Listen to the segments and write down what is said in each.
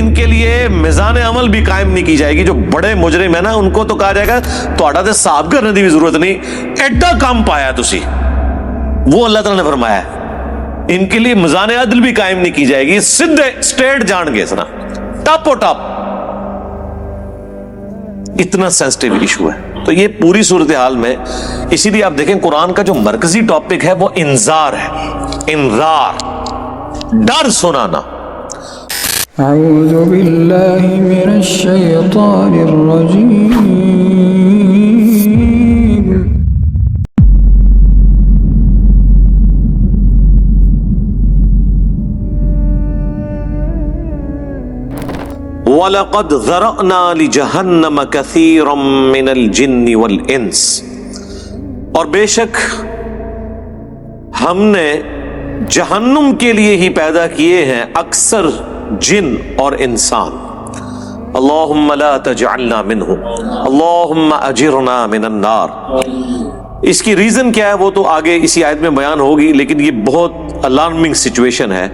ان کے لیے میزان عمل بھی قائم نہیں کی جائے گی. جو بڑے مجرم ہے نا ان کو تو کہا جائے گا تہاڈا تے حساب کرنے دی بھی ضرورت نہیں, ایڈا کام پایا تسی. وہ اللہ تعالیٰ نے فرمایا ہے ان کے لیے میزان عدل بھی قائم نہیں کی جائے گی, سیدھے اسٹریٹ جان گے سنا, ٹاپ و ٹاپ. اتنا سینسٹیو ایشو ہے. تو یہ پوری صورتحال میں اسی لیے آپ دیکھیں قرآن کا جو مرکزی ٹاپک ہے وہ انذار ہے, انذار, ڈر سنانا. اعوذ باللہ من الشیطان الرجیم. وَلَقَدْ ذَرَأْنَا لِجَهَنَّمَ كَثِيرًا مِّنَ الْجِنِّ وَالْإِنسِ, اور بے شک ہم نے جہنم کے لیے ہی پیدا کیے ہیں اکثر جن اور انسان. اللہم لا تجعلنا منہم اللہم اجرنا من النار. اس کی ریزن کیا ہے وہ تو آگے اسی آیت میں بیان ہوگی, لیکن یہ بہت الارمنگ سچویشن ہے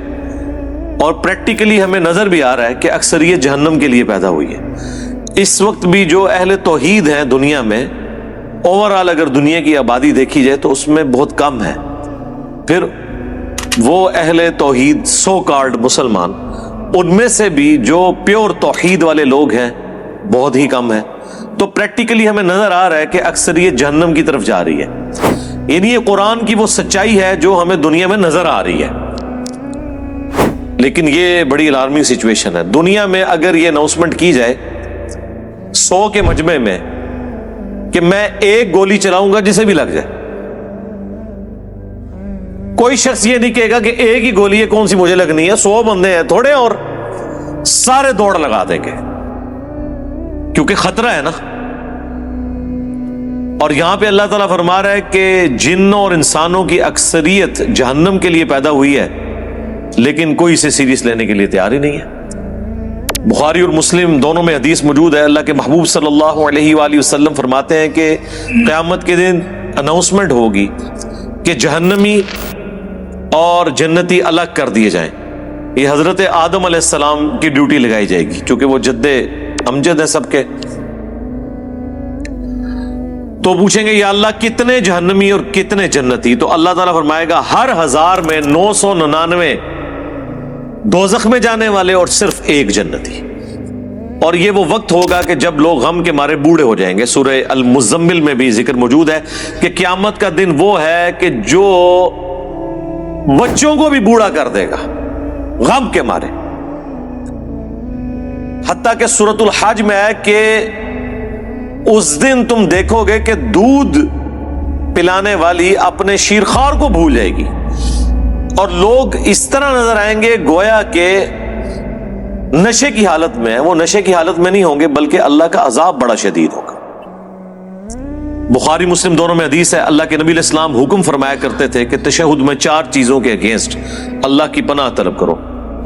اور پریکٹیکلی ہمیں نظر بھی آ رہا ہے کہ اکثریت جہنم کے لیے پیدا ہوئی ہے. اس وقت بھی جو اہل توحید ہیں دنیا میں, اوورآل اگر دنیا کی آبادی دیکھی جائے تو اس میں بہت کم ہے. پھر وہ اہل توحید سو کالڈ مسلمان, ان میں سے بھی جو پیور توحید والے لوگ ہیں بہت ہی کم ہے. تو پریکٹیکلی ہمیں نظر آ رہا ہے کہ اکثریت جہنم کی طرف جا رہی ہے. یعنی یہ قرآن کی وہ سچائی ہے جو ہمیں دنیا میں نظر آ رہی ہے. لیکن یہ بڑی الارمنگ سچویشن ہے. دنیا میں اگر یہ اناؤنسمنٹ کی جائے 100 کے مجمع میں کہ میں ایک گولی چلاؤں گا جسے بھی لگ جائے, کوئی شخص یہ نہیں کہے گا کہ ایک ہی گولی ہے کون سی مجھے لگنی ہے, 100 بندے ہیں تھوڑے اور سارے دوڑ لگا دیں گے, کیونکہ خطرہ ہے نا. اور یہاں پہ اللہ تعالیٰ فرما رہا ہے کہ جنوں اور انسانوں کی اکثریت جہنم کے لیے پیدا ہوئی ہے, لیکن کوئی اسے سیریس لینے کے لیے تیار ہی نہیں ہے. بخاری اور مسلم دونوں میں حدیث موجود ہے. اللہ کے محبوب صلی اللہ علیہ وآلہ وسلم فرماتے ہیں کہ قیامت کے دن اناؤنسمنٹ ہوگی کہ جہنمی اور جنتی الگ کر دیے جائیں. یہ حضرت آدم علیہ السلام کی ڈیوٹی لگائی جائے گی کیونکہ وہ جد امجد ہیں سب کے. تو پوچھیں گے یا اللہ کتنے جہنمی اور کتنے جنتی؟ تو اللہ تعالیٰ فرمائے گا ہر 1000 میں 999 دوزخ میں جانے والے اور صرف ایک جنتی. اور یہ وہ وقت ہوگا کہ جب لوگ غم کے مارے بوڑھے ہو جائیں گے. سورہ المزمل میں بھی ذکر موجود ہے کہ قیامت کا دن وہ ہے کہ جو بچوں کو بھی بوڑھا کر دے گا غم کے مارے. حتیٰ کہ سورۃ الحج میں ہے کہ اس دن تم دیکھو گے کہ دودھ پلانے والی اپنے شیرخوار کو بھول جائے گی اور لوگ اس طرح نظر آئیں گے گویا کہ نشے کی حالت میں. وہ نشے کی حالت میں نہیں ہوں گے بلکہ اللہ کا عذاب بڑا شدید ہوگا. بخاری مسلم دونوں میں حدیث ہے, اللہ کے نبی علیہ السلام حکم فرمایا کرتے تھے کہ تشہد میں 4 چیزوں کے اگینسٹ اللہ کی پناہ طلب کرو.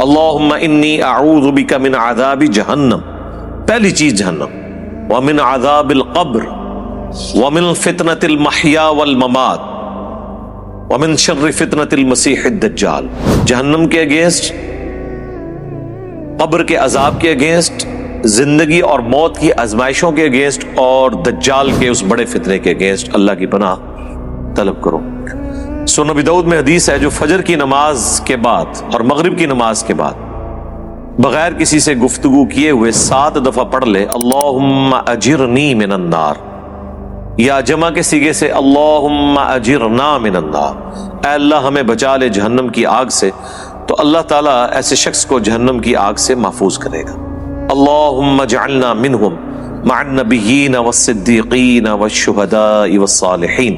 اللہم انی اعوذ بک من عذاب جہنم, پہلی چیز جہنم, ومن عذاب القبر, ومن فتنة المحیا والممات, ومن شر فتنة المسیح الدجال. جہنم کے اگینسٹ, قبر کے عذاب کے اگینسٹ, زندگی اور موت کی آزمائشوں کے اگینسٹ, اور دجال کے اس بڑے فتنے کے اگینسٹ اللہ کی پناہ طلب کرو. سنن نبی داؤد میں حدیث ہے جو فجر کی نماز کے بعد اور مغرب کی نماز کے بعد بغیر کسی سے گفتگو کیے ہوئے 7 دفعہ پڑھ لے اللہم اجرنی من النار, یا جمع کے صیغے سے اللہم اجرنا من النار, اے اللہ ہمیں بچا لے جہنم کی آگ سے, تو اللہ تعالیٰ ایسے شخص کو جہنم کی آگ سے محفوظ کرے گا. اللہم اجعلنا منہم مع النبیین والصدیقین والشہداء والصالحین.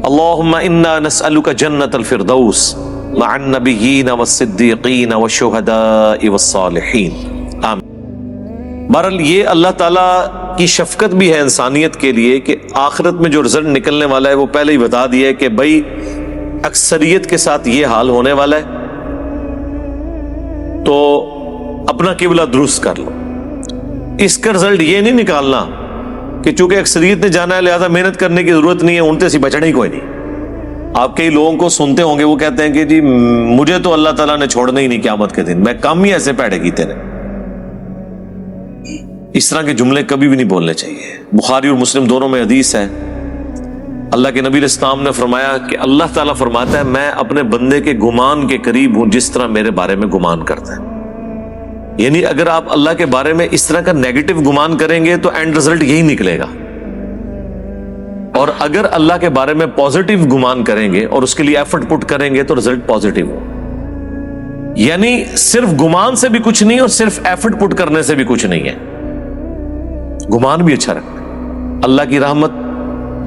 اللہم انا نسألک جنت الفردوس مع النبیین والصدیقین والشہداء والصالحین. آمین. بہرحال یہ اللہ تعالیٰ کی شفقت بھی ہے انسانیت کے لیے کہ آخرت میں جو رزلٹ نکلنے والا ہے وہ پہلے ہی بتا دیا ہے کہ بھائی اکثریت کے ساتھ یہ حال ہونے والا ہے, تو اپنا قبلہ درست کر لو. اس کا رزلٹ یہ نہیں نکالنا کہ چونکہ اکثریت نے جانا ہے لہذا محنت کرنے کی ضرورت نہیں ہے, ان سے بچنا ہی کوئی نہیں. آپ کئی لوگوں کو سنتے ہوں گے وہ کہتے ہیں کہ جی مجھے تو اللہ تعالیٰ نے چھوڑنا ہی نہیں قیامت کے دن, میں کام ہی ایسے پیڑے کیتے ہیں. اس طرح کے جملے کبھی بھی نہیں بولنے چاہیے. بخاری اور مسلم دونوں میں حدیث ہے, اللہ کے نبی علیہ السلام نے فرمایا کہ اللہ تعالیٰ فرماتا ہے میں اپنے بندے کے گمان کے قریب ہوں جس طرح میرے بارے میں گمان کرتا ہے. یعنی اگر آپ اللہ کے بارے میں اس طرح کا نیگیٹو گمان کریں گے تو اینڈ رزلٹ یہی نکلے گا, اور اگر اللہ کے بارے میں پازیٹیو گمان کریں گے اور اس کے لیے ایفرٹ پٹ کریں گے تو رزلٹ پازیٹیو ہو. یعنی صرف گمان سے بھی کچھ نہیں اور صرف ایفرٹ پٹ کرنے سے بھی کچھ نہیں ہے. گمان بھی اچھا رکھنا, اللہ کی رحمت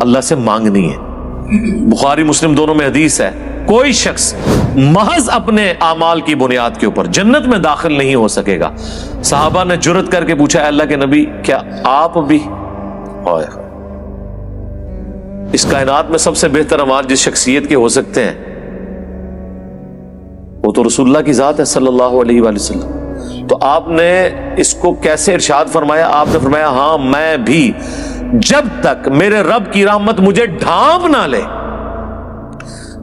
اللہ سے مانگنی ہے. بخاری مسلم دونوں میں حدیث ہے, کوئی شخص محض اپنے اعمال کی بنیاد کے اوپر جنت میں داخل نہیں ہو سکے گا. صحابہ نے جرأت کر کے پوچھا, اللہ کے نبی کیا آپ بھی؟ اس کائنات میں سب سے بہتر اعمال جس شخصیت کے ہو سکتے ہیں وہ تو رسول اللہ کی ذات ہے صلی اللہ علیہ وآلہ وسلم. تو آپ نے اس کو کیسے ارشاد فرمایا؟ آپ نے فرمایا ہاں میں بھی جب تک میرے رب کی رحمت مجھے ڈھانپ نہ لے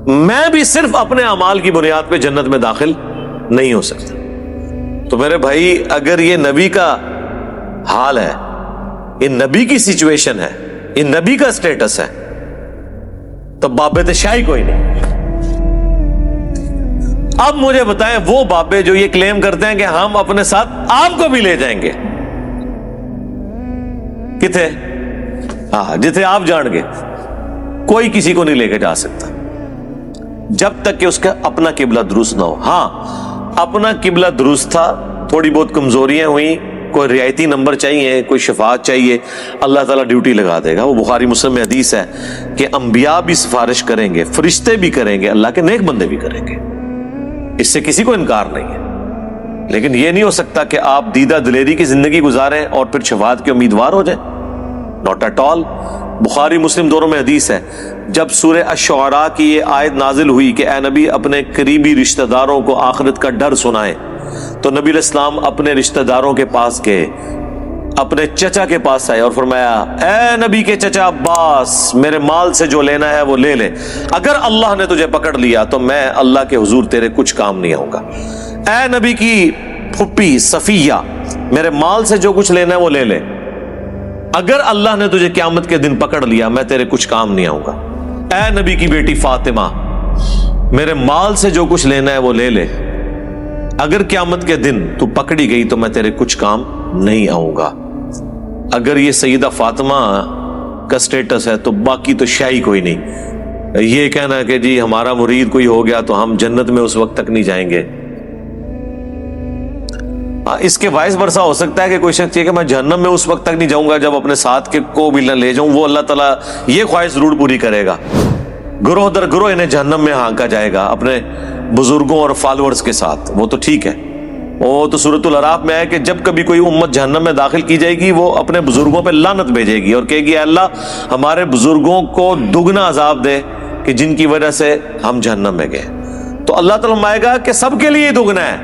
میں بھی صرف اپنے اعمال کی بنیاد پہ جنت میں داخل نہیں ہو سکتا. تو میرے بھائی اگر یہ نبی کا حال ہے, یہ نبی کی سچویشن ہے, یہ نبی کا سٹیٹس ہے, تو بابے شاہی کوئی نہیں. اب مجھے بتائیں وہ بابے جو یہ کلیم کرتے ہیں کہ ہم اپنے ساتھ آپ کو بھی لے جائیں گے, کتنے؟ ہاں جتنے آپ جان گے, کوئی کسی کو نہیں لے کے جا سکتا جب تک کہ اس کا اپنا قبلہ درست نہ ہو. ہاں اپنا قبلہ درست تھا, تھوڑی بہت کمزوریاں ہوئیں, کوئی رعایتی نمبر چاہیے, کوئی شفاعت چاہیے, اللہ تعالیٰ ڈیوٹی لگا دے گا. وہ بخاری مسلم میں حدیث ہے کہ انبیاء بھی سفارش کریں گے, فرشتے بھی کریں گے, اللہ کے نیک بندے بھی کریں گے, اس سے کسی کو انکار نہیں ہے. لیکن یہ نہیں ہو سکتا کہ آپ دیدہ دلیری کی زندگی گزاریں اور پھر شفاعت کے امیدوار ہو جائیں. Not at all. بخاری مسلم دونوں میں حدیث ہے, جب سورہ الشعراء کی یہ آیت نازل ہوئی کہ اے نبی اپنے قریبی رشتہ داروں کو آخرت کا ڈر سنائیں, تو نبی علیہ السلام اپنے رشتہ داروں کے پاس گئے, اپنے چچا کے پاس آئے اور فرمایا اے نبی کے چچا عباس, میرے مال سے جو لینا ہے وہ لے لے, اگر اللہ نے تجھے پکڑ لیا تو میں اللہ کے حضور تیرے کچھ کام نہیں آؤں گا. اے نبی کی پھپھی صفیہ, میرے مال سے جو کچھ لینا ہے وہ لے لے, اگر اللہ نے تجھے قیامت کے دن پکڑ لیا میں تیرے کچھ کام نہیں آؤں گا. اے نبی کی بیٹی فاطمہ, میرے مال سے جو کچھ لینا ہے وہ لے لے, اگر قیامت کے دن تو پکڑی گئی تو میں تیرے کچھ کام نہیں آؤں گا. اگر یہ سیدہ فاطمہ کا سٹیٹس ہے تو باقی تو شاہی کوئی نہیں. یہ کہنا کہ جی ہمارا مرید کوئی ہو گیا تو ہم جنت میں اس وقت تک نہیں جائیں گے, اس کے وائس ورثہ ہو سکتا ہے کہ کوئی شخص یہ کہ میں جہنم میں اس وقت تک نہیں جاؤں گا جب اپنے ساتھ کے کو بھی نہ لے جاؤں. وہ اللہ تعالیٰ یہ خواہش ضرور پوری کرے گا, گروہ در گروہ انہیں جہنم میں ہانکا جائے گا اپنے بزرگوں اور فالورز کے ساتھ. وہ تو ٹھیک ہے, وہ تو سورۃ الاعراف میں ہے کہ جب کبھی کوئی امت جہنم میں داخل کی جائے گی وہ اپنے بزرگوں پہ لعنت بھیجے گی اور کہے گی اے اللہ ہمارے بزرگوں کو دگنا عذاب دے کہ جن کی وجہ سے ہم جہنم میں گئے. تو اللہ تعالیٰ فرمائے گا کہ سب کے لیے دگنا ہے,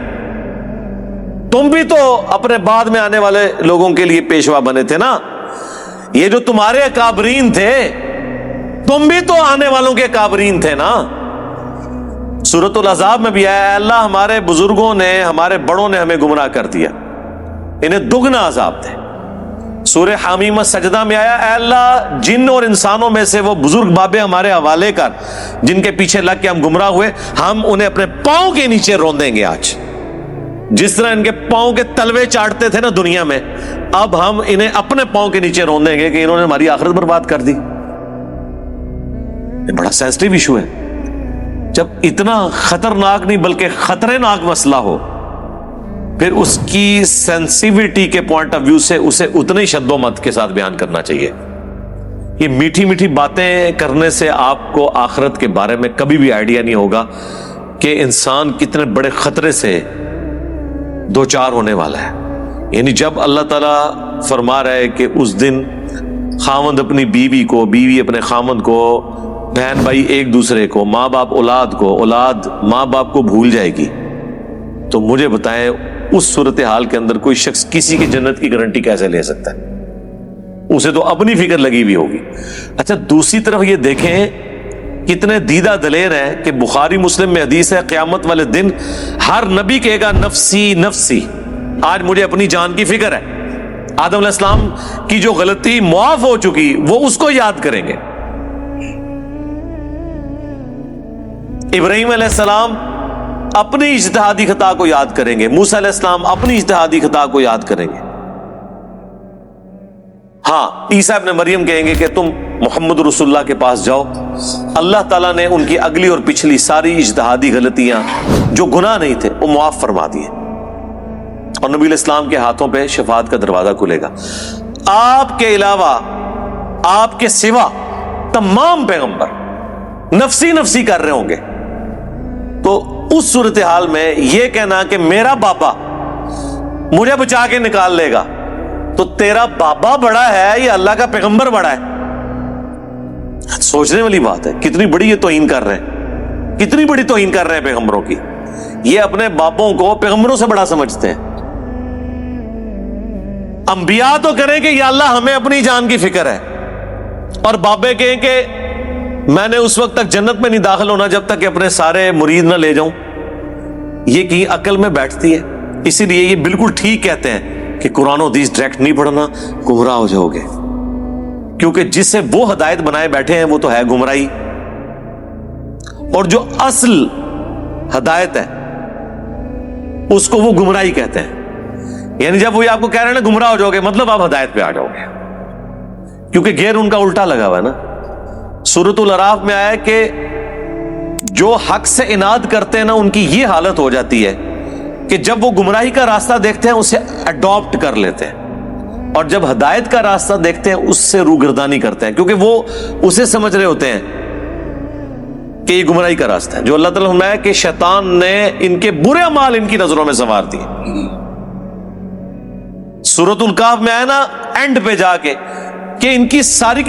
تم بھی تو اپنے بعد میں آنے والے لوگوں کے لیے پیشوا بنے تھے نا, یہ جو تمہارے اکابرین تھے تم بھی تو آنے والوں کے اکابرین تھے نا. سورۃ الاحزاب میں بھی آیا اللہ ہمارے بزرگوں نے ہمارے بڑوں نے ہمیں گمراہ کر دیا, انہیں دگنا عذاب دے. سورہ حامیم سجدہ میں آیا اے اللہ جن اور انسانوں میں سے وہ بزرگ بابے ہمارے حوالے کر جن کے پیچھے لگ کے ہم گمراہ ہوئے, ہم انہیں اپنے پاؤں کے نیچے روندیں گے. آج جس طرح ان کے پاؤں کے تلوے چاٹتے تھے نا دنیا میں, اب ہم انہیں اپنے پاؤں کے نیچے روندیں گے کہ انہوں نے ہماری آخرت برباد کر دی. یہ بڑا سینسٹیو ایشو ہے. جب اتنا خطرناک نہیں بلکہ خطرے ناک مسئلہ ہو پھر اس کی سینسیویٹی کے پوائنٹ آف ویو سے اسے اتنے ہی شد و مت کے ساتھ بیان کرنا چاہیے. یہ میٹھی میٹھی باتیں کرنے سے آپ کو آخرت کے بارے میں کبھی بھی آئیڈیا نہیں ہوگا کہ انسان کتنے بڑے خطرے سے دو چار ہونے والا ہے. یعنی جب اللہ تعالیٰ فرما رہا ہے کہ اس دن خاوند اپنی بیوی کو, بیوی اپنے خاوند کو, بہن بھائی ایک دوسرے کو, ماں باپ اولاد کو, اولاد ماں باپ کو بھول جائے گی, تو مجھے بتائیں اس صورتحال کے اندر کوئی شخص کسی کی جنت کی گارنٹی کیسے لے سکتا ہے؟ اسے تو اپنی فکر لگی ہوئی ہوگی. اچھا دوسری طرف یہ دیکھیں کتنے دیدہ دلیر ہیں کہ بخاری مسلم میں حدیث ہے قیامت والے دن ہر نبی کہے گا نفسی نفسی, آج مجھے اپنی جان کی فکر ہے, آدم علیہ السلام کی جو غلطی معاف ہو چکی وہ اس کو یاد کریں گے. ابراہیم علیہ السلام اپنی اجتہادی خطا کو یاد کریں گے. موسیٰ علیہ السلام اپنی اجتہادی خطا کو یاد کریں گے. ہاں عیسیٰ ابن مریم کہیں گے کہ تم محمد رسول اللہ کے پاس جاؤ, اللہ تعالیٰ نے ان کی اگلی اور پچھلی ساری اجتہادی غلطیاں جو گناہ نہیں تھے وہ معاف فرما دیے, اور نبی علیہ السلام کے ہاتھوں پہ شفاعت کا دروازہ کھلے گا. آپ کے علاوہ, آپ کے سوا تمام پیغمبر نفسی نفسی کر رہے ہوں گے. تو اس صورتحال میں یہ کہنا کہ میرا بابا مجھے بچا کے نکال لے گا, تو تیرا بابا بڑا ہے یا اللہ کا پیغمبر بڑا ہے؟ سوچنے والی بات ہے. کتنی بڑی یہ توہین کر رہے ہیں, کتنی بڑی توہین کر رہے ہیں پیغمبروں کی. یہ اپنے باپوں کو پیغمبروں سے بڑا سمجھتے ہیں. انبیاء تو کریں کہ یا اللہ ہمیں اپنی جان کی فکر ہے, اور بابے کہیں کہ میں نے اس وقت تک جنت میں نہیں داخل ہونا جب تک کہ اپنے سارے مرید نہ لے جاؤں. یہ کہیں عقل میں بیٹھتی ہے. اسی لیے یہ بالکل ٹھیک کہتے ہیں کہ قرآن و حدیث ڈائریکٹ نہیں پڑھنا, گمراہ ہو جاؤ گے. کیونکہ جس سے وہ ہدایت بنائے بیٹھے ہیں وہ تو ہے گمراہی, اور جو اصل ہدایت ہے اس کو وہ گمراہی کہتے ہیں. یعنی جب وہ آپ کو کہہ رہے ہیں نا گمراہ ہو جاؤ گے, مطلب آپ ہدایت پہ آ جاؤ گے, کیونکہ گیئر ان کا الٹا لگا ہوا ہے نا. سورۃ الاعراف میں آیا کہ جو حق سے اناد کرتے ہیں نا ان کی یہ حالت ہو جاتی ہے کہ جب وہ گمراہی کا راستہ دیکھتے ہیں اسے اڈاپٹ کر لیتے ہیں, اور جب ہدایت کا راستہ دیکھتے ہیں اس سے روگردانی کرتے ہیں, کیونکہ وہ اسے سمجھ رہے ہوتے ہیں کہ یہ گمراہی کا راستہ ہے. جو اللہ تعالیٰ نے فرمایا کہ شیطان نے ان کے برے اعمال ان کی نظروں میں سنوار دیے. سورۃ الکہف میں آیا نا اینڈ پہ جا کے کہ ان کی ساری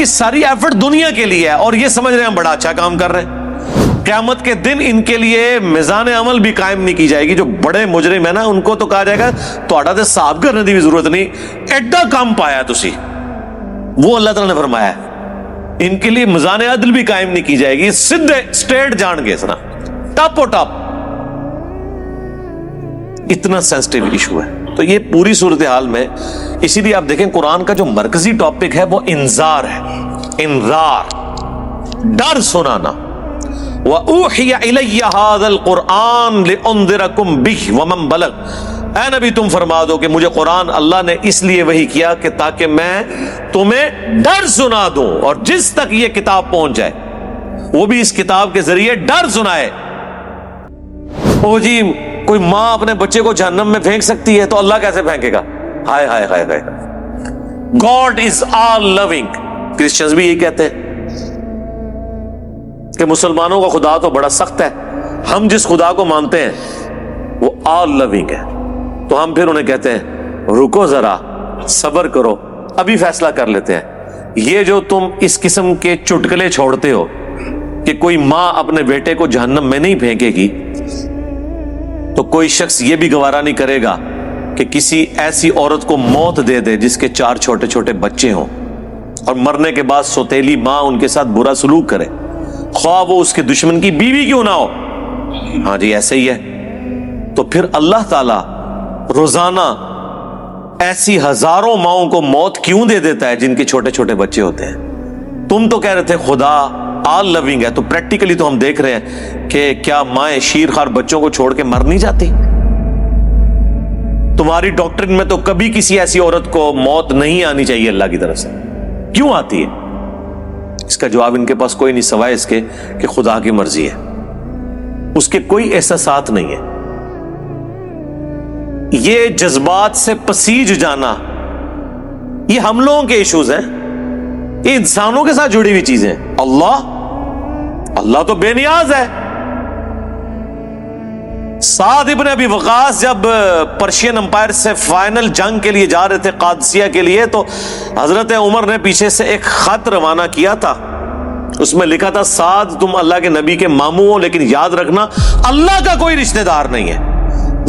ایفرٹ دنیا کے لیے ہے, اور یہ سمجھ رہے ہیں ہم بڑا اچھا کام کر رہے ہیں. قیامت کے دن ان کے لیے میزان عمل بھی قائم نہیں کی جائے گی. جو بڑے مجرم ہیں نا ان کو تو کہا جائے گا تہاڈا تے حساب کرنے کی بھی ضرورت نہیں, ایڈا کام پایا تسی. وہ اللہ تعالیٰ نے فرمایا ہے ان کے لیے میزان عدل بھی قائم نہیں کی جائے گی, سیدھے اسٹریٹ جان گے سنا, ٹاپ و ٹاپ. اتنا سینسٹیو ایشو ہے. تو یہ پوری صورتحال میں اسی لیے آپ دیکھیں قرآن کا جو مرکزی ٹاپک ہے وہ انذار ہے, انذار, ڈر سنانا. وَأُوحِيَ إِلَيَّ هَذَا الْقُرْآنُ لِأُنذِرَكُمْ بِهِ وَمَنْ بَلَغَ. اے نبی تم فرما دو کہ مجھے قرآن اللہ نے اس لیے وحی کیا کہ تاکہ میں تمہیں ڈر سنا دوں, اور جس تک یہ کتاب پہنچ جائے وہ بھی اس کتاب کے ذریعے ڈر سنائے. او جی کوئی ماں اپنے بچے کو جہنم میں پھینک سکتی ہے تو اللہ کیسے پھینکے گا؟ ہائے ہائے ہائے ہائے. God is all living. Christians بھی یہی کہتے ہیں کہ مسلمانوں کا خدا تو بڑا سخت ہے, ہم جس خدا کو مانتے ہیں وہ آل لونگ ہے. تو ہم پھر انہیں کہتے ہیں رکو ذرا, صبر کرو, ابھی فیصلہ کر لیتے ہیں. یہ جو تم اس قسم کے چٹکلے چھوڑتے ہو کہ کوئی ماں اپنے بیٹے کو جہنم میں نہیں پھینکے گی, تو کوئی شخص یہ بھی گوارا نہیں کرے گا کہ کسی ایسی عورت کو موت دے دے جس کے 4 چھوٹے چھوٹے بچے ہوں, اور مرنے کے بعد سوتیلی ماں ان کے ساتھ برا سلوک کرے, خواہ وہ اس کے دشمن کی بیوی کیوں نہ ہو. ہاں جی ایسے ہی ہے. تو پھر اللہ تعالی روزانہ ایسی ہزاروں ماؤں کو موت کیوں دے دیتا ہے جن کے چھوٹے چھوٹے بچے ہوتے ہیں؟ تم تو کہہ رہے تھے خدا آل لونگ ہے, تو پریکٹیکلی تو ہم دیکھ رہے ہیں کہ کیا مائیں شیرخوار بچوں کو چھوڑ کے مر نہیں جاتی؟ تمہاری ڈاکٹرن میں تو کبھی کسی ایسی عورت کو موت نہیں آنی چاہیے اللہ کی طرف سے, کیوں آتی ہے؟ اس کا جواب ان کے پاس کوئی نہیں سوائے اس کے کہ خدا کی مرضی ہے. اس کے کوئی احساسات نہیں ہے. یہ جذبات سے پسیج جانا یہ ہم لوگوں کے ایشوز ہیں, یہ انسانوں کے ساتھ جڑی ہوئی چیزیں. اللہ تو بے نیاز ہے. سعد ابن ابی وقاص جب پرشین امپائر سے فائنل جنگ کے لیے جا رہے تھے قادسیہ کے لیے, تو حضرت عمر نے پیچھے سے ایک خط روانہ کیا تھا. اس میں لکھا تھا سعد تم اللہ کے نبی کے ماموں ہو, لیکن یاد رکھنا اللہ کا کوئی رشتہ دار نہیں ہے.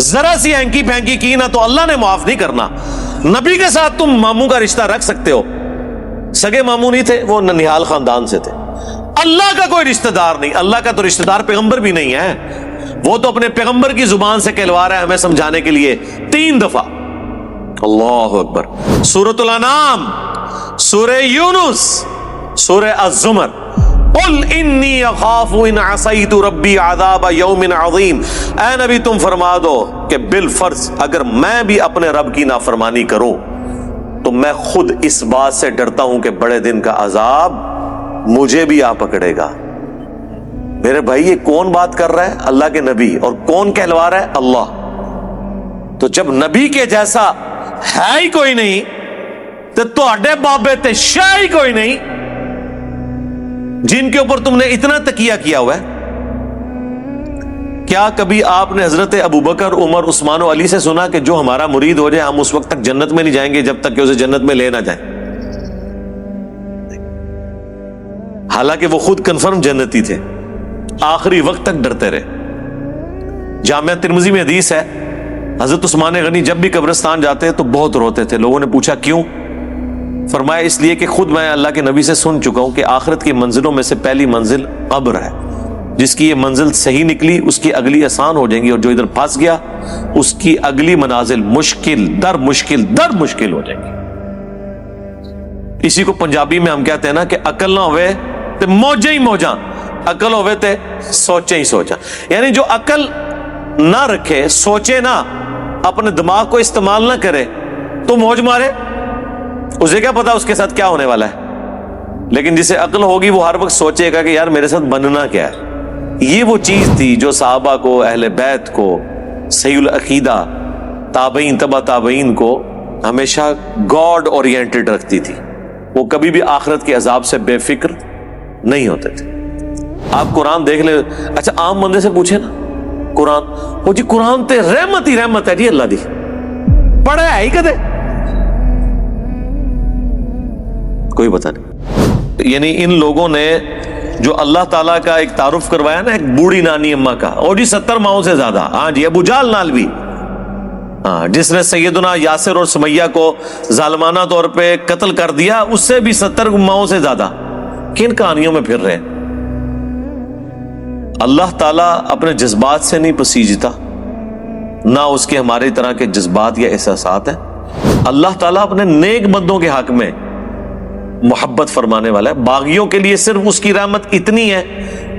ذرا سی ہینکی پھینکی کی نا تو اللہ نے معاف نہیں کرنا. نبی کے ساتھ تم ماموں کا رشتہ رکھ سکتے ہو, سگے ماموں نہیں تھے, وہ ننیال خاندان سے تھے. اللہ کا کوئی رشتہ دار نہیں. اللہ کا تو رشتہ دار پیغمبر بھی نہیں ہے, وہ تو اپنے پیغمبر کی زبان سے کہلوا رہا ہے ہمیں سمجھانے کے لیے 3 دفعہ اللہ اکبر. سورۃ الانعام، سورہ یونس، سورہ الزمر. قل انی اخاف ان عصیت ربی عذاب یوم عظیم. اے نبی تم فرما دو کہ بالفرض اگر میں بھی اپنے رب کی نافرمانی کروں تو میں خود اس بات سے ڈرتا ہوں کہ بڑے دن کا عذاب مجھے بھی آ پکڑے گا. میرے بھائی یہ کون بات کر رہا ہے؟ اللہ کے نبی. اور کون کہلوا رہا ہے؟ اللہ. تو جب نبی کے جیسا ہے ہی کوئی نہیں تو تہاڈے بابے تے شاہ ہی کوئی نہیں جن کے اوپر تم نے اتنا تکیہ کیا ہوا ہے. کیا کبھی آپ نے حضرت ابوبکر، عمر، عثمان و علی سے سنا کہ جو ہمارا مرید ہو جائے ہم اس وقت تک جنت میں نہیں جائیں گے جب تک کہ اسے جنت میں لے نہ جائیں؟ حالانکہ وہ خود کنفرم جنتی تھے، آخری وقت تک ڈرتے رہے. جامعہ ترمذی میں حدیث ہے حضرت عثمان غنی جب بھی قبرستان جاتے تو بہت روتے تھے. لوگوں نے پوچھا کیوں؟ فرمایا اس لیے کہ خود میں اللہ کے نبی سے سن چکا ہوں کہ آخرت کی منزلوں میں سے پہلی منزل قبر ہے. جس کی یہ منزل صحیح نکلی اس کی اگلی آسان ہو جائیں گی، اور جو ادھر پھنس گیا اس کی اگلی منازل مشکل در مشکل ہو جائیں گی. اسی کو پنجابی میں ہم کہتے ہیں نا کہ عقل نہ ہوئے تو موجیں ہی موجاں، عقل ہوئے تو سوچیں ہی سوچاں. یعنی جو عقل نہ رکھے، سوچے نہ، اپنے دماغ کو استعمال نہ کرے تو موج مارے، اسے کیا پتا اس کے ساتھ کیا ہونے والا ہے. لیکن جسے عقل ہوگی وہ ہر وقت سوچے گا کہ یار میرے ساتھ بننا کیا ہے. یہ وہ چیز تھی جو صحابہ کو، اہل بیت کو، صحیح العقیدہ، تابعین، تبع تابعین کو ہمیشہ گاڈ اورینٹڈ رکھتی تھی. وہ کبھی بھی آخرت کے عذاب سے بے فکر نہیں ہوتے تھے. آپ قرآن دیکھ لیں. اچھا عام بندے سے پوچھیں نا قرآن، وہ جی قرآن تے رحمت ہی رحمت ہے جی اللہ دی، پڑھا ہے ہی کدے؟ کوئی پتہ نہیں. یعنی ان لوگوں نے جو اللہ تعالیٰ کا ایک تعارف کروایا نا ایک بوڑھی نانی اماں کا، اور جی 70 ماؤں سے زیادہ. ہاں جی ابو جہل نال بھی، ہاں جس نے سیدنا یاسر اور سمیہ کو ظالمانہ طور پہ قتل کر دیا، اس سے بھی 70 ماؤں سے زیادہ. کن کہانیوں میں پھر رہے ہیں؟ اللہ تعالیٰ اپنے جذبات سے نہیں پسیجتا، نہ اس کے ہمارے طرح کے جذبات یا احساسات ہیں. اللہ تعالیٰ اپنے نیک بندوں کے حق میں محبت فرمانے والا ہے. باغیوں کے لیے صرف اس کی رحمت اتنی ہے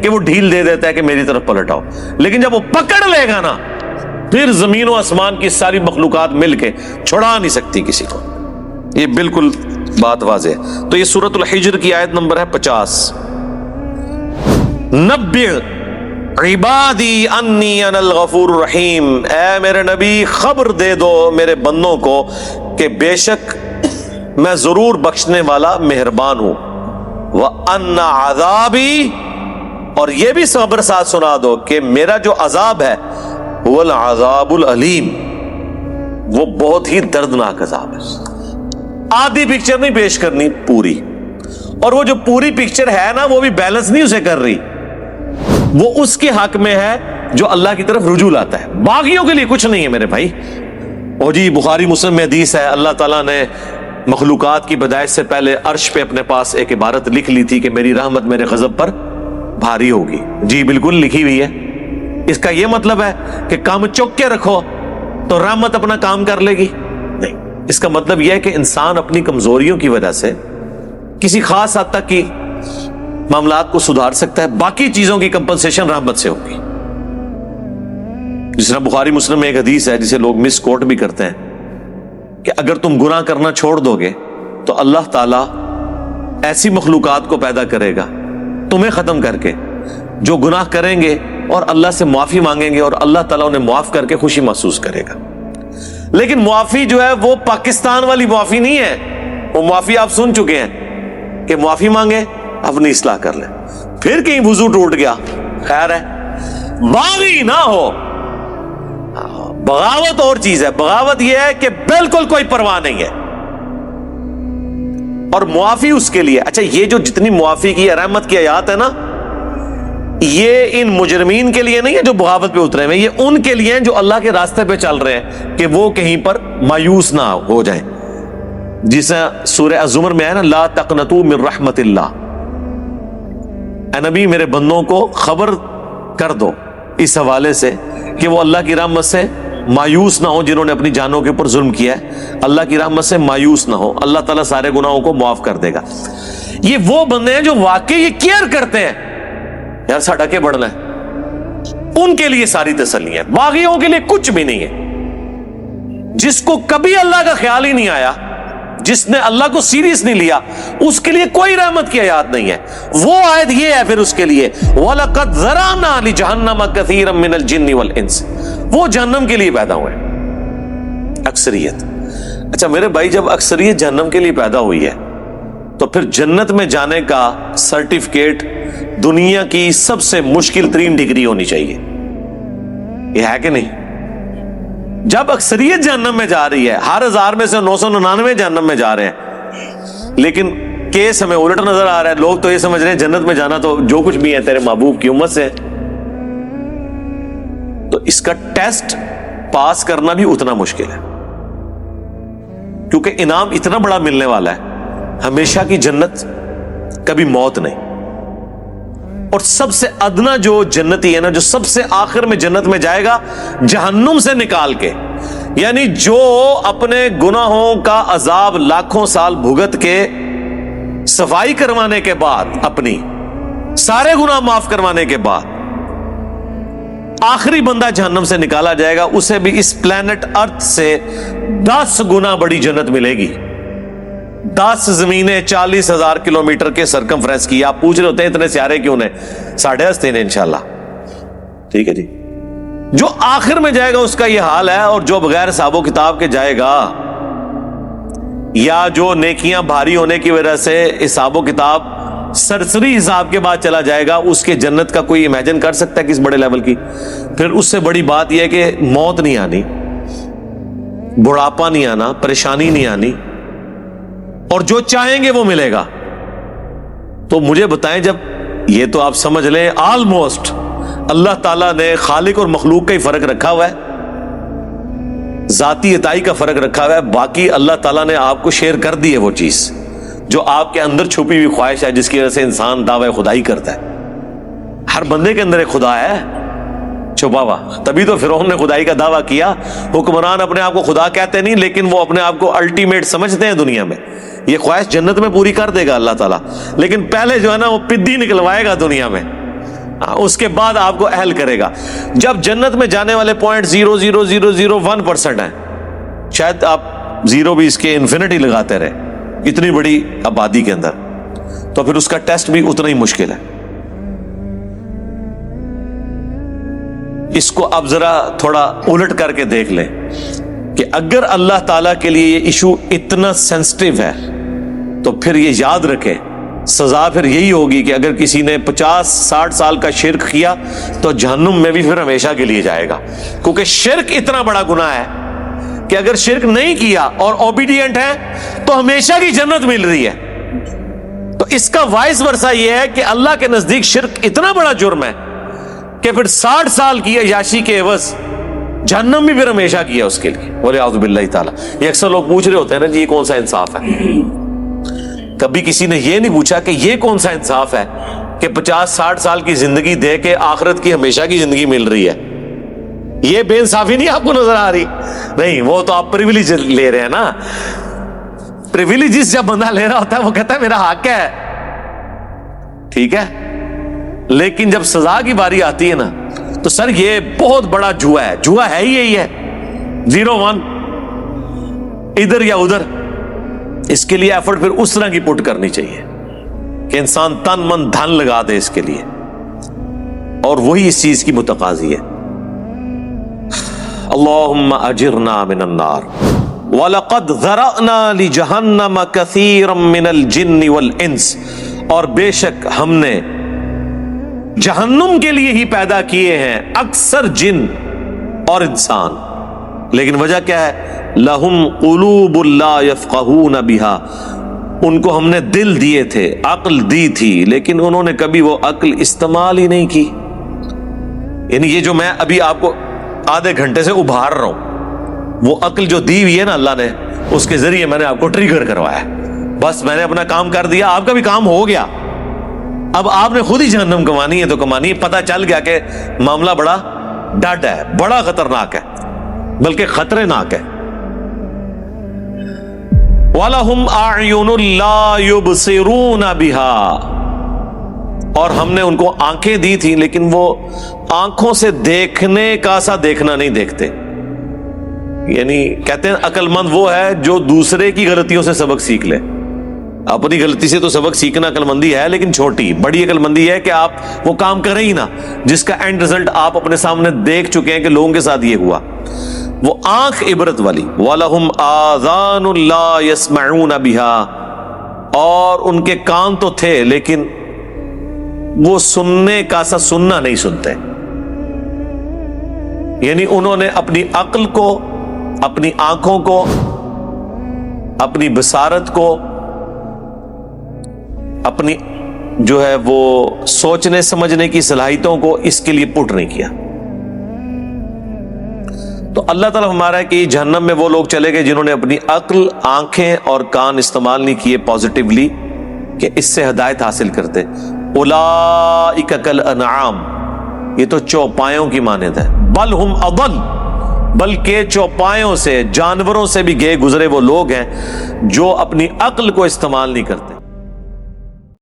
کہ وہ ڈھیل دے دیتا ہے کہ میری طرف پلٹ آؤ. لیکن جب وہ پکڑ لے گا نا پھر زمین و آسمان کی ساری مخلوقات مل کے چھڑا نہیں سکتی کسی کو. یہ بالکل بات واضح ہے. تو یہ سورۃ الحجر کی آیت نمبر ہے 50. نبئ عبادی انی انا الغفور الرحیم. اے میرے نبی خبر دے دو میرے بندوں کو کہ بے شک میں ضرور بخشنے والا مہربان ہوں. وَأَنَّ عَذَابِي، اور یہ بھی خبر ساتھ سنا دو کہ میرا جو عذاب ہے هُوَ الْعَذَابُ الْعَلِيمُ، وہ بہت ہی دردناک عذاب ہے. آدھی پکچر نہیں پیش کرنی، پوری. اور وہ جو پوری پکچر ہے نا وہ بھی بیلنس نہیں اسے کر رہی، وہ اس کے حق میں ہے جو اللہ کی طرف رجوع لاتا ہے. باغیوں کے لیے کچھ نہیں ہے میرے بھائی. اور جی بخاری مسلم میں حدیث ہے اللہ تعالیٰ نے مخلوقات کی پیدائش سے پہلے عرش پہ اپنے پاس ایک عبارت لکھ لی تھی کہ میری رحمت میرے غضب پر بھاری ہوگی. جی بالکل لکھی ہوئی ہے. اس کا یہ مطلب ہے کہ کام چوک کے رکھو تو رحمت اپنا کام کر لے گی؟ نہیں. اس کا مطلب یہ ہے کہ انسان اپنی کمزوریوں کی وجہ سے کسی خاص حد تک کی معاملات کو سدھار سکتا ہے، باقی چیزوں کی کمپنسیشن رحمت سے ہوگی. جس طرح بخاری مسلم میں ایک حدیث ہے جسے لوگ مس کوٹ بھی کرتے ہیں کہ اگر تم گناہ کرنا چھوڑ دو گے تو اللہ تعالیٰ ایسی مخلوقات کو پیدا کرے گا تمہیں ختم کر کے جو گناہ کریں گے اور اللہ سے معافی مانگیں گے، اور اللہ تعالیٰ انہیں معاف کر کے خوشی محسوس کرے گا. لیکن معافی جو ہے وہ پاکستان والی معافی نہیں ہے. وہ معافی آپ سن چکے ہیں کہ معافی مانگے اپنی اصلاح کر لیں، پھر کہیں وضو ٹوٹ گیا خیر ہے. باغی نہ ہو. بغاوت اور چیز ہے. بغاوت یہ ہے کہ بالکل کوئی پرواہ نہیں ہے، اور معافی اس کے لیے. اچھا یہ جو جتنی معافی کی رحمت کی آیات ہے نا، یہ ان مجرمین کے لیے نہیں ہے جو بغاوت پہ اترے ہیں، یہ ان کے لیے ہیں جو اللہ کے راستے پہ چل رہے ہیں کہ وہ کہیں پر مایوس نہ ہو جائیں. جسے سورہ الزمر میں ہے نا لا تقنطوا من رحمت اللہ. اے نبی میرے بندوں کو خبر کر دو اس حوالے سے کہ وہ اللہ کی رحمت سے مایوس نہ ہو جنہوں نے اپنی جانوں کے اوپر ظلم کیا ہے، اللہ کی رحمت سے مایوس نہ ہو، اللہ تعالیٰ سارے گناہوں کو معاف کر دے گا۔ یہ وہ بندے ہیں جو واقعی یہ کیئر کرتے ہیں، یار ساڈا کے بڑھنا ہے، ان کے لیے ساری تسلی ہے، باغیوں کے لیے کچھ بھی نہیں ہے۔ جس کو کبھی اللہ کا خیال ہی نہیں آیا، جس نے اللہ کو سیریس نہیں لیا، اس کے لیے کوئی رحمت کی آیات نہیں ہے۔ وہ آیت یہ ہے پھر اس کے لیے وَلَقَدْ ذَرَأْنَا لِجَهَنَّمَ كَثِيرًا مِّنَ الْجِنِّ وَالْإِنسِ، وہ جہنم کے لیے پیدا ہوئے، اکثریت۔ اچھا میرے بھائی، جب اکثریت جہنم کے لیے پیدا ہوئی ہے تو پھر جنت میں جانے کا سرٹیفکیٹ دنیا کی سب سے مشکل ترین ڈگری ہونی چاہیے، یہ ہے کہ نہیں؟ جب اکثریت جہنم میں جا رہی ہے، ہر 1000 میں سے 999 جہنم میں جا رہے ہیں، لیکن کیس ہمیں الٹ نظر آ رہا ہے، لوگ تو یہ سمجھ رہے ہیں جنت میں جانا تو جو کچھ بھی ہے تیرے محبوب کی امت سے، تو اس کا ٹیسٹ پاس کرنا بھی اتنا مشکل ہے، کیونکہ انعام اتنا بڑا ملنے والا ہے، ہمیشہ کی جنت، کبھی موت نہیں۔ اور سب سے ادنا جو جنتی ہے نا، جو سب سے آخر میں جنت میں جائے گا جہنم سے نکال کے، یعنی جو اپنے گناہوں کا عذاب لاکھوں سال بھگت کے صفائی کروانے کے بعد، اپنی سارے گناہ معاف کروانے کے بعد آخری بندہ جہنم سے نکالا جائے گا، اسے بھی اس پلانٹ ارتھ سے 10 گنا بڑی جنت ملے گی۔ 10 زمینیں 40,000 کلومیٹر کے سرکمفرنس کی۔ آپ پوچھ رہے ہوتے ہیں اتنے سیارے کیوں نے؟ 10.5 ہیں انشاءاللہ، ٹھیک ہے جی۔ جو آخر میں جائے گا اس کا یہ حال ہے، اور جو بغیر حساب و کتاب کے جائے گا، یا جو نیکیاں بھاری ہونے کی وجہ سے حساب و کتاب سرسری حساب کے بعد چلا جائے گا، اس کے جنت کا کوئی امیجن کر سکتا ہے کس بڑے لیول کی؟ پھر اس سے بڑی بات یہ ہے کہ موت نہیں آنی، بڑھاپا نہیں آنا، پریشانی نہیں آنی، اور جو چاہیں گے وہ ملے گا۔ تو مجھے بتائیں، جب یہ تو آپ سمجھ لیں آلموسٹ اللہ تعالیٰ نے خالق اور مخلوق کا ہی فرق رکھا ہوا ہے، ذاتی عطائی کا فرق رکھا ہوا ہے، باقی اللہ تعالیٰ نے آپ کو شیئر کر دی ہے وہ چیز جو آپ کے اندر چھپی ہوئی خواہش ہے، جس کی وجہ سے انسان دعوی خدائی کرتا ہے۔ ہر بندے کے اندر ایک خدا ہے چھپا ہوا، تبھی تو فرعون نے خدائی کا دعویٰ کیا۔ حکمران اپنے آپ کو خدا کہتے نہیں، لیکن وہ اپنے آپ کو الٹیمیٹ سمجھتے ہیں دنیا میں۔ یہ خواہش جنت میں پوری کر دے گا اللہ تعالیٰ، لیکن پہلے جو ہے نا وہ پدی نکلوائے گا دنیا میں، اس کے بعد آپ کو اہل کرے گا۔ جب جنت میں جانے والے 0.00001% ہیں، شاید آپ زیرو بھی اس کے انفینٹی لگاتے رہے اتنی بڑی آبادی کے اندر، تو پھر اس کا ٹیسٹ بھی اتنا ہی مشکل ہے۔ اس کو اب ذرا تھوڑا الٹ کر کے دیکھ لیں کہ اگر اللہ تعالیٰ کے لیے یہ ایشو اتنا سینسٹیو ہے تو پھر یہ یاد رکھیں سزا پھر یہی ہوگی کہ اگر کسی نے 50-60 سال کا شرک کیا تو جہنم میں بھی پھر ہمیشہ کے لیے جائے گا، کیونکہ شرک اتنا بڑا گناہ ہے کہ اگر شرک نہیں کیا اور اوبیڈینٹ ہے تو ہمیشہ کی جنت مل رہی ہے۔ تو اس کا وائس ورثہ یہ ہے کہ اللہ کے نزدیک شرک اتنا بڑا جرم ہے کہ پھر 60 سال کی عیاشی کے عوض جہنم بھی پھر ہمیشہ کی ہے اس کے لیے، وَلِعَوْذُ بِاللَّهِ تعالیٰ۔ یہ اکثر لوگ پوچھ رہے ہوتے ہیں نا جی یہ کون سا انصاف ہے؟ کبھی کسی نے یہ نہیں پوچھا کہ یہ کون سا انصاف ہے کہ 50-60 سال کی زندگی دے کے آخرت کی ہمیشہ کی زندگی مل رہی ہے؟ یہ بے انصافی نہیں آپ کو نظر آ رہی؟ نہیں، وہ تو آپ پریویلیج لے رہے ہیں نا۔ پریویلیجز جب بندہ لے رہا ہوتا ہے وہ کہتا ہے میرا حق ہے، ٹھیک ہے، لیکن جب سزا کی باری آتی ہے نا تو سر یہ بہت بڑا جوا ہے، جوا ہے ہی یہی ہے 0-1 ادھر یا ادھر۔ اس کے لیے ایفرٹ پھر اس طرح کی پٹ کرنی چاہیے کہ انسان تن من دھن لگا دے اس کے لیے، اور وہی اس چیز کی متقاضی ہے۔ اللہم اجرنا من النار وَلَقَدْ ذَرَأْنَا لِجَهَنَّمَ كَثِيرًا مِّنَ الْجِنِّ وَالْإِنسِ، اور بے شک ہم نے جہنم کے لیے ہی پیدا کیے ہیں اکثر جن اور انسان، لیکن وجہ کیا ہے؟ لَهُمْ قُلُوبٌ لَا يَفْقَهُونَ بِهَا، ان کو ہم نے دل دیے تھے، عقل دی تھی، لیکن انہوں نے کبھی وہ عقل استعمال ہی نہیں کی۔ یعنی یہ جو میں ابھی آپ کو آدھے گھنٹے سے ابھار رہا ہوں، وہ عقل جو دی ہوئی ہے نا اللہ نے، اس کے ذریعے میں نے آپ کو ٹریگر کروایا، بس میں نے اپنا کام کر دیا، آپ کا بھی کام ہو گیا۔ اب آپ نے خود ہی جہنم کمانی ہے تو کمانی ہے، پتہ چل گیا کہ معاملہ بڑا ڈاڈا ہے، بڑا خطرناک ہے۔ بلکہ خطرے ناک ہے. وَلَهُمْ أَعْيُنٌ لَا يُبْصِرُونَ بِهَا، اور ہم نے ان کو آنکھیں دی تھی لیکن وہ آنکھوں سے دیکھنے کا سا دیکھنا نہیں دیکھتے. یعنی کہتے ہیں عقل مند وہ ہے جو دوسرے کی غلطیوں سے سبق سیکھ لے. اپنی غلطی سے تو سبق سیکھنا عقل مندی ہے، لیکن چھوٹی. بڑی عقل مندی ہے کہ آپ وہ کام کریں ہی نہ جس کا اینڈ رزلٹ آپ اپنے سامنے دیکھ چکے ہیں کہ لوگوں کے ساتھ یہ ہوا. وہ آنکھ عبرت والی. وَلَهُمْ آذَانٌ لَا يَسْمَعُونَ بِهَا، اور ان کے کان تو تھے لیکن وہ سننے کا سا سننا نہیں سنتے. یعنی انہوں نے اپنی عقل کو، اپنی آنکھوں کو، اپنی بصارت کو، اپنی جو ہے وہ سوچنے سمجھنے کی صلاحیتوں کو اس کے لیے پٹ نہیں کیا. تو اللہ تعالیٰ ہمارا ہے کہ جہنم میں وہ لوگ چلے گئے جنہوں نے اپنی عقل، آنکھیں اور کان استعمال نہیں کیے پازیٹیولی کہ اس سے ہدایت حاصل کرتے. اولئک کالانعام، یہ تو چوپایوں کی مانند ہے. بل ہم اضل، بلکہ چوپایوں سے، جانوروں سے بھی گئے گزرے وہ لوگ ہیں جو اپنی عقل کو استعمال نہیں کرتے.